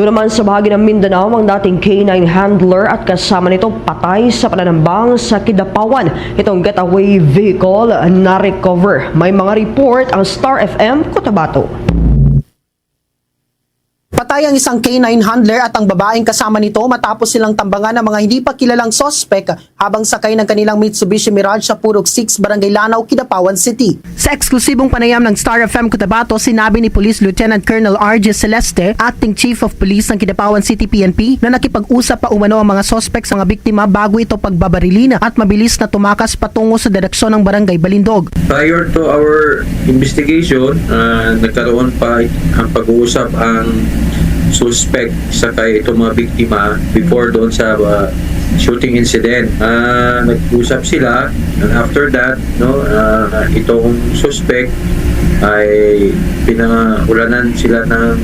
Doon naman sa bahagi ng Mindanao, ang dating K9 handler at kasama nito patay sa pananambang sa Kidapawan. Itong getaway vehicle na recover. May mga report ang Star FM Cotabato. Patay ang isang K9 handler at ang babaeng kasama nito matapos silang tambangan ng mga hindi pa kilalang sospek habang sakay ng kanilang Mitsubishi Mirage sa Purok 6, Barangay Lanao, Kidapawan City. Sa eksklusibong panayam ng Star FM Cotabato, sinabi ni Police Lieutenant Colonel R.J. Celeste, Acting Chief of Police ng Kidapawan City PNP, na nakipag-usap pa umano ang mga sospek sa mga biktima bago ito pagbabarilina at mabilis na tumakas patungo sa direksyon ng Barangay Balindog. Prior to our investigation, nagkaroon pa ang pag-uusap ang suspect sakay itong mga biktima before doon sa shooting incident. Nag-usap sila and after that, itong suspect ay pinangulanan sila ng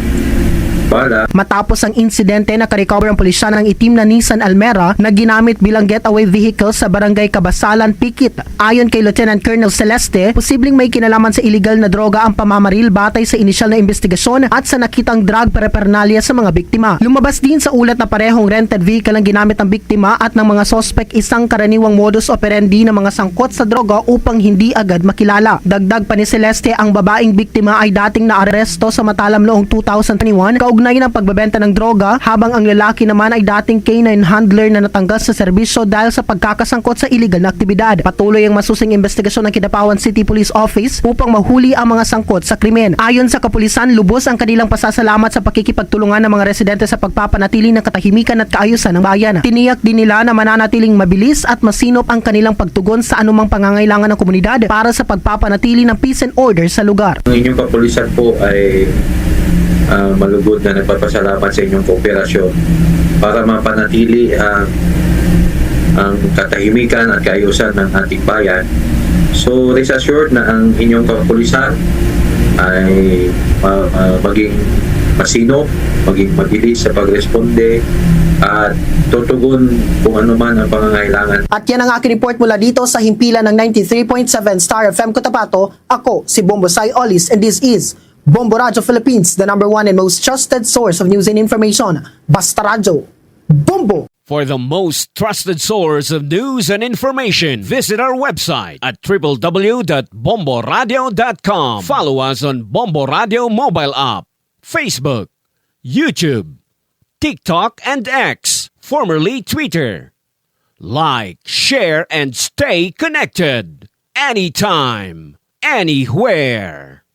bala. Matapos ang insidente, nakarecover ang pulisya ng itim na Nissan Almera na ginamit bilang getaway vehicle sa Barangay Kabasalan, Pikit. Ayon kay Lieutenant Colonel Celeste, posibleng may kinalaman sa illegal na droga ang pamamaril batay sa inisyal na investigasyon at sa nakitang drug paraphernalia sa mga biktima. Lumabas din sa ulat na parehong rented vehicle ang ginamit ng biktima at ng mga sospek isang karaniwang modus operandi ng mga sangkot sa droga upang hindi agad makilala. Dagdag pa ni Celeste, ang babaeng biktima ay dating naaresto sa Matalam noong 2021 kaugnay ng pagbebenta ng droga, habang ang lalaki naman ay dating K9 handler na natanggal sa serbisyo dahil sa pagkakasangkot sa iligal na aktibidad. Patuloy ang masusing investigasyon ng Kidapawan City Police Office upang mahuli ang mga sangkot sa krimen. Ayon sa kapulisan, lubos ang kanilang pasasalamat sa pakikipagtulungan ng mga residente sa pagpapanatili ng katahimikan at kaayusan ng bayan. Tiniyak din nila na mananatiling mabilis at masinop ang kanilang pagtugon sa anumang pangangailangan ng komunidad para sa pagpapanatili ng peace and order sa lugar. Ang inyong kapulisan po ay malugod na nagpapasalamat sa inyong kooperasyon para mapanatili ang katahimikan at kaayusan ng ating bayan. So, rest assured na ang inyong kapulisan ay maging masino, maging mabilis sa pagresponde at tutugon kung ano man ang pangangailangan. At yan ang aking report mula dito sa himpilan ng 93.7 Star FM Cotabato. Ako si Bombo Sai Olis and this is Bombo Radio Philippines, the #1 and most trusted source of news and information. Basta Radio. Bombo! For the most trusted source of news and information, visit our website at www.bomboradio.com. Follow us on Bombo Radio mobile app, Facebook, YouTube, TikTok, and X, formerly Twitter. Like, share, and stay connected. Anytime, anywhere.